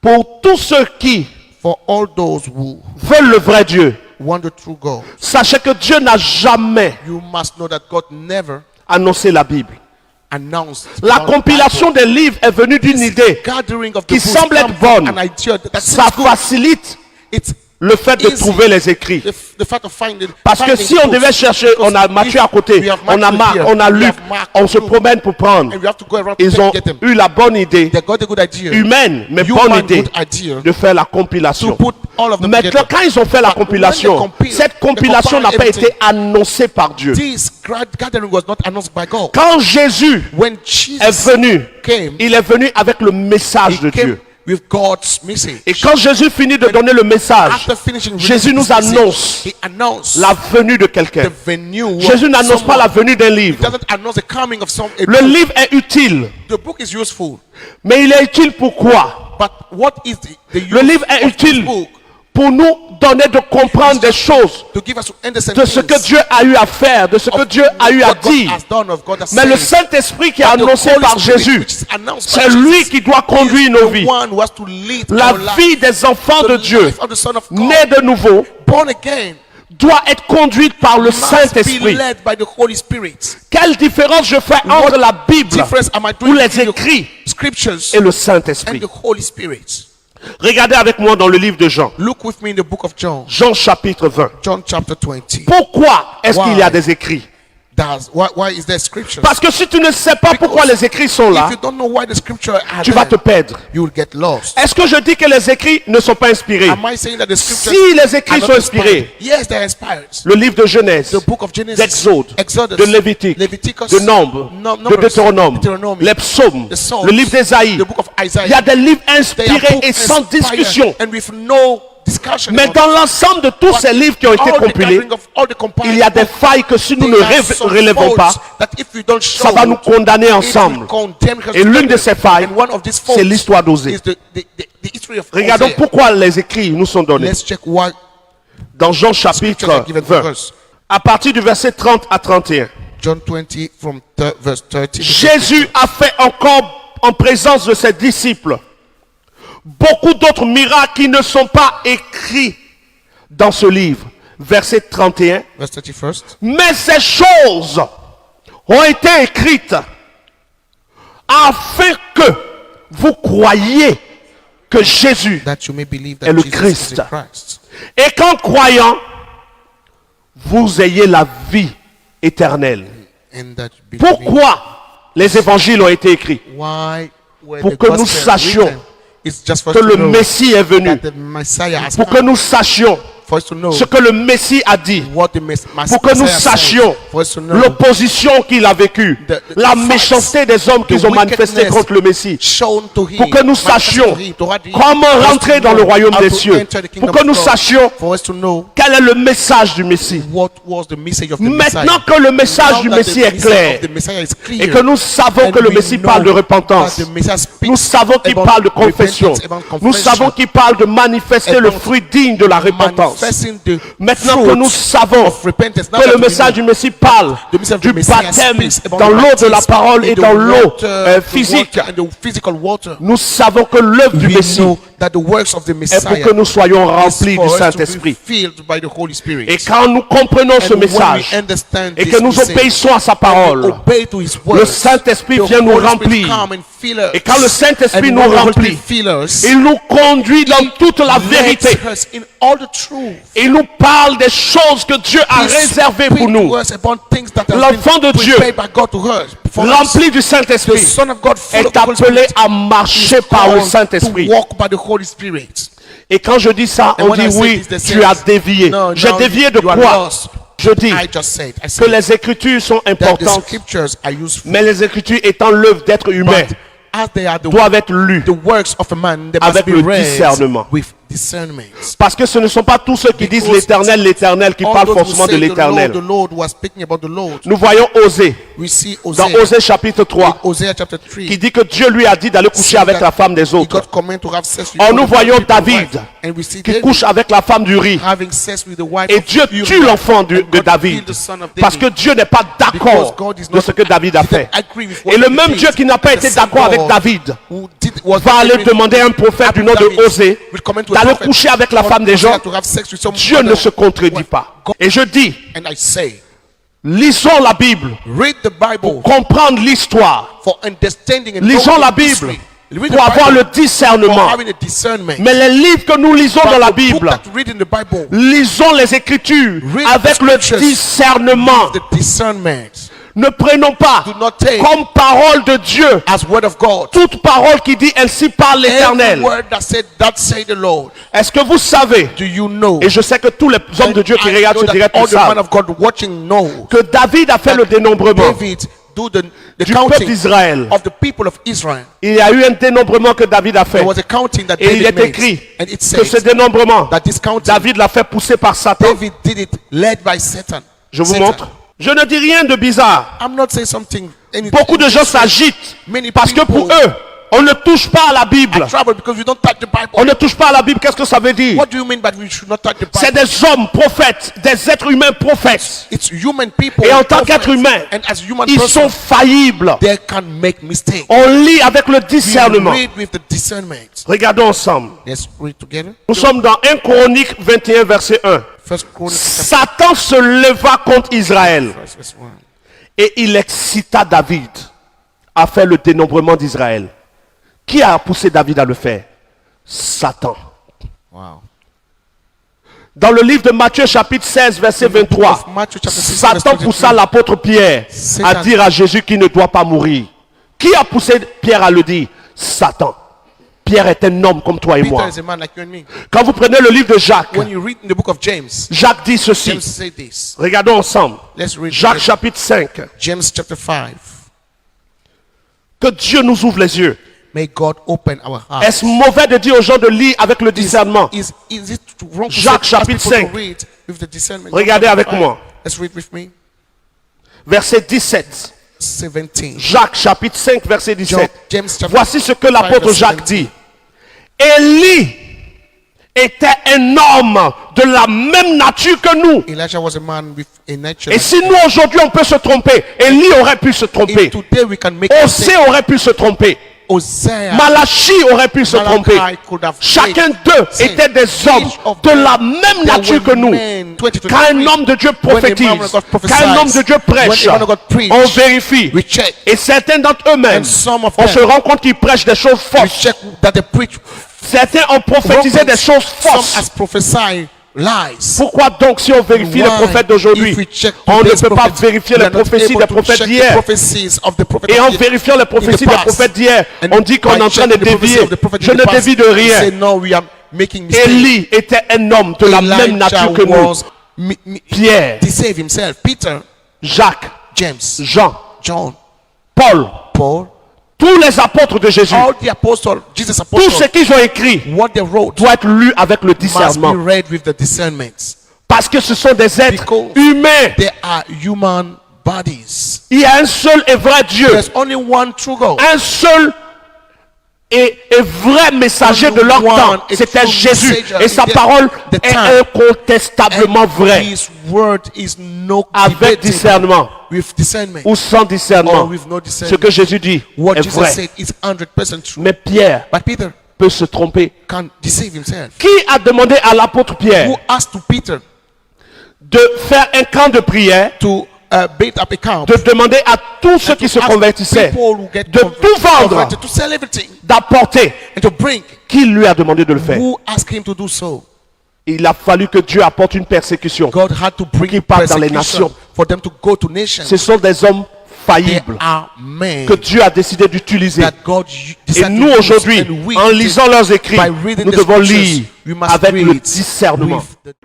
Pour tous ceux qui For all those who veulent le vrai Dieu, want the true God, sachez que Dieu n'a jamais you must know that God never annoncé la Bible. announced. La about the compilation Bible. des livres est venue d'une This idée gathering of the qui books semble être come from bonne. an idea that Ça seems good. facilite It's le fait de easy. trouver les écrits. The fact of finding, Parce que finding si on books. devait chercher, on a Because Matthieu if à côté, we have on a Matthew Marc, here, on a we Luc, have Mark on se too, promène pour prendre. and we have to go around to Ils ont get them. eu la bonne idée, They got a good idea. humaine, mais Human bonne idée, good idea de faire la compilation. to put all of them Maintenant, together. quand ils ont fait la But when compilation, they compile, cette they compilation n'a compile pas été everything. annoncée par Dieu. This gathering was not announced by God. Quand Jésus When est Jesus venu, came, il est venu avec le message de he came Dieu. with God's message. Et quand Jésus finit de donner le message, After finishing Jésus reading nous this message, annonce he announced la venue de the quelqu'un. venue of Jésus n'annonce pas la someone. venue d'un He livre. doesn't announce the coming of some. A Le book. livre est utile, The book is useful, mais il est utile pourquoi? but what is the use Le livre est of this utile book? pour nous donner de comprendre des choses, To give us to understand de ce que things Dieu a eu à faire, de ce que of Dieu a eu à what God dire. has done, of God has Mais le said. Saint-Esprit qui est But the annoncé Holy par Spirit, Jésus, which is announced c'est by lui Jesus, qui doit conduire is nos the vies. one who has to lead La our life. vie des enfants de The Dieu, life of the Son of God, nés de nouveau, born again, doit être conduite par le must be Saint-Esprit. led by the Holy Spirit. Quelle différence je fais entre la Bible Difference am I ou doing les between écrits the scriptures et le and Saint-Esprit? the Holy Spirit? Regardez avec moi dans le livre de Jean. Look with me in the book of John, Jean chapitre 20. John chapter 20. Pourquoi est-ce qu'il y a Why? des écrits? Why is there scriptures? Parce que si tu ne sais pas pourquoi les écrits sont là, If you don't know why the scripture are tu vas te there, perdre. you will get lost. Est-ce que je dis que les écrits ne sont pas inspirés? Am I saying that the scriptures Si les are écrits not sont inspired? inspirés, Yes, they are inspired. le livre de Genèse, The book of Genesis, d'Exode, Exodus, de Lévitique, Leviticus, de Nombre, Numbers, de Deutéronome, Deuteronomy, les psaumes, the Psalms, le livre d'Ésaïe, the book of Isaiah. il y a des livres They are inspirés books et sans inspired discussion. and with no discussion Mais about dans l'ensemble de tous But ces livres qui ont été all the compilés, gathering of all the compiled il y a des books, failles que si nous ne there are some relèvons pas, faults that if we don't show, ça va nous condamner it will ensemble. condemn us Et l'une together. de ces failles, And one of these c'est faults l'histoire d'Osée. is the history of Regardons Hosea. pourquoi les écrits nous sont donnés. Let's check what Dans Jean scriptures chapitre are given to 20, us. à partir du verset 30 à 31. John 20 from verse 30. to Jésus a fait encore en présence de ses disciples beaucoup d'autres miracles qui ne sont pas écrits dans ce livre. Verset 31. verse 31st. Mais ces choses ont été écrites afin que vous croyiez que Jésus That you may believe est that le Jesus is Christ. the Christ. Et qu'en croyant, vous ayez la vie éternelle. And that you believe. Pourquoi les évangiles ont été écrits? Why were Pour the que nous gospels sachions written? It's just for Que us to le know Messie est venu. that the Messiah has Pour que come. nous sachions For us to know ce que le Messie a dit. what the Messiah Pour que nous said. sachions For us to know l'opposition qu'il a vécue. the La fights, méchanceté des hommes qu'ils the ont manifesté wickedness contre le Messie. shown to him, Pour que nous manifested sachions to him, to what he- comment for us to rentrer dans know le royaume how des to cieux. enter the kingdom Pour que of nous God. sachions For us to know quel est le message du Messie. what was the message of the Maintenant Messiah. que le message Now du that Messie the est message clair of the Messiah is clear, et que nous savons and que le we Messie know parle de repentance, that the Messiah speaks nous savons qu'il about parle de confession, repentance, about nous confession, savons qu'il parle de manifester le about fruit digne de la repentance. manifesting the Maintenant que fruit nous savons of repentance. Now que that le we message know du Messie parle the message of du the Messiah baptême speaks about dans the l'eau de la baptism parole et in the dans l'eau water, the physique, water and the physical water. nous savons que l'œuvre du We Messie know that the works of the est Messiah pour que nous soyons is remplis for du us to be Saint-Esprit. filled by the Holy Spirit. Et quand nous comprenons ce And when we message understand et this que nous message, obéissons à sa and we parole, obey to his le words, Saint-Esprit the vient nous Holy Spirit remplir. come and fill us. Et quand le Saint-Esprit And nous when the Holy remplit, Spirit fill us, il nous conduit dans toute la vérité. leads us in all the truth. Il nous parle des choses que Dieu a He réservées speaks pour nous. to us about things that have L'enfant been de Dieu, prepared by God to us. For us. rempli du The Saint-Esprit, Son of God full est of the Holy appelé Spirit à marcher is par le called Saint-Esprit. to walk by the Holy Spirit. Et quand je dis ça, And on when dit I say oui, this, they tu say, as dévié. no, J'ai no, dévié de you are quoi? lost. Je dis I just said, I que said les Écritures sont that the importantes, scriptures are useful, mais les Écritures étant l'œuvre d'être humain, but as they are the doivent être lues works of a man, they must avec be le read discernement. with discernment. Parce que ce ne sont pas tous ceux qui disent l'éternel, l'éternel, qui All parlent those who forcément de say l'éternel. the Lord who are speaking about the Lord. Nous voyons Osée, We see dans Hosea, Osée chapitre 3, Hosea chapter 3. qui dit que Dieu lui a dit d'aller coucher saying avec that la femme des he autres. got command to have sex with Or all nous the voyons people's David, wives. And we see qui David couche avec la femme d'Uri. having sex with the wife Et of Dieu Uriah. tue l'enfant And de God David. killed the son of Parce que David. Dieu n'est pas d'accord Because God is de not- ce que David a he didn't fait. agree with what Et le David même did. Dieu qui n'a pas The été same d'accord avec God David was va not aller agreeing demander à un prophète du nom de David Osée will come into a d'aller prophet coucher avec la for femme des Hosea gens. to have sex with some Dieu other ne se contredit wife. pas. God- Et je dis, And I say, lisons la Bible, read the Bible comprendre l'histoire. for understanding and Lisons knowing la the Bible history. Read the pour avoir le Bible discernement. for having a discernment. Mais les livres que nous lisons But dans la the book Bible, that we read in the Bible, lisons les Écritures Read avec the le scriptures. discernement. the discernment Ne prenons pas Do not take comme parole de Dieu as word of God. toute parole qui dit ainsi parle Every l'Éternel. word that said, that say the Lord. Est-ce que vous savez, Do you know? et je sais que tous les hommes de Dieu qui And I regardent know ce direct that all le the men savent, of God watching know que David a fait le dénombrement David do the du peuple counting d'Israël. of the people of Israel. Il y a eu un dénombrement que David a fait. There was a counting that Et il David est made. écrit And it que ce says dénombrement, that this counting, David l'a fait pousser par Satan. David did it led by Satan. Je vous Satan. montre. Je ne dis rien de bizarre. I'm not saying something. Anything. Beaucoup de gens s'agitent Many parce que pour people eux, on ne touche pas à la Bible. trouble because we don't touch the Bible. On ne touche pas à la Bible. Qu'est-ce que ça veut dire? What do you mean by we should not touch the C'est Bible? des hommes prophètes, des êtres humains prophètes. It's human people. Et en tant prophets, qu'être humain, and as human ils person, sont faillibles. they can make mistakes. On lit avec le We discernement. read with the discernment. Regardons ensemble. Let's read together. Nous sommes dans 1 Chronique 21, verset 1. First Chronicles Satan se leva contre Israël verse 1. et il excita David à faire le dénombrement d'Israël. Qui a poussé David à le faire? Satan. Wow. Dans le livre de Matthieu chapitre 16 verset 23, of Matthew chapter 16, Satan verse 23, poussa l'apôtre Pierre à Satan. dire à Jésus qu'il ne doit pas mourir. Qui a poussé Pierre à le dire? Satan. Pierre est un homme comme toi et Peter moi. is a man like you and me. Quand vous prenez le livre de Jacques, When you read in the book of James, Jacques dit ceci. James say this. Regardons ensemble. Let's read Jacques together. chapitre 5. James chapter 5. Que Dieu nous ouvre les yeux. May God open our hearts. Est-ce mauvais de dire aux gens de lire avec le discernement? Is it wrong to Jacques say, ask chapitre people to 5. read with the discernment? Regardez John avec chapter moi. 5. Let's read with me. Verset 17. 17. Jacques chapitre 5 verset 17. James chapter Voici ce que 5, l'apôtre verset Jacques 17. dit. Élie était un homme de la même nature que nous. Elijah was a man with a nature. Et si nous aujourd'hui on peut se tromper, Élie aurait pu se tromper. If today we can make Osée aurait pu se tromper. Hosea, Malachie aurait pu se Malachi tromper. could have Chacun made d'eux sin. étaient des hommes Each of de them, la même there nature que were nous. men, 20 to Quand un 23, homme de Dieu when a prophétise, man of God prophesies, quand un homme de Dieu prêche, when a man of God preach, on vérifie. we check. Et certains d'entre eux-mêmes, And some of on them, se rend compte qu'ils prêchent des choses We fausses. check that they preach. Certains ont prophétisé des choses Some fausses. has prophesied lies. Pourquoi donc si on vérifie les Why, prophètes d'aujourd'hui, if we check on ne today's peut pas prophets, vérifier we les are not prophéties able des to prophètes check the d'hier? prophecies of the prophets Et of en the- vérifiant les in the prophéties des past. prophètes d'hier, And on dit qu'on by est en train de checking the prophecies dévier. of the prophets Je in ne the past, dévie de we rien. say, no, we are making mistakes. Élie était un homme de la même nature que nous. was Pierre, deceived himself. Peter, Jacques, James, Jean, John, Paul, Paul, tous les apôtres de Jésus, all the apostles, Jesus tout apostles, ce qu'ils ont écrit what they wrote doit être lu avec le must be discernement. read with the discernment. Parce que ce sont des êtres Because humains. they are human bodies. Il y a un seul et vrai Dieu. There's only one true God. Un seul et vrai messager de leur temps, c'était Jésus. Et sa parole est incontestablement vraie. His word is no Avec debatable discernement with discernment. ou sans discernement. Or with no discernment. Ce que Jésus dit What est Jesus vrai. said is 100% true. Mais Pierre But Peter peut se tromper. can deceive himself. Qui a demandé à l'apôtre Pierre Who asked to Peter de faire un camp de prière, to build up a camp? de demander à tous ceux qui To se ask convertissaient people who get de tout vendre, converted to sell everything d'apporter? and to bring. Qui lui a demandé de le faire? Who asked him to do so? Il a fallu que Dieu apporte une persécution. God had to bring qu'ils partent dans les persecution nations. for them to go to nations. Ce sont des hommes They faillibles are men que Dieu a décidé d'utiliser. that God Et decided to nous use, aujourd'hui, and we en today, lisant leurs écrits, by reading nous the devons scriptures, lire we must avec le read discernement. with the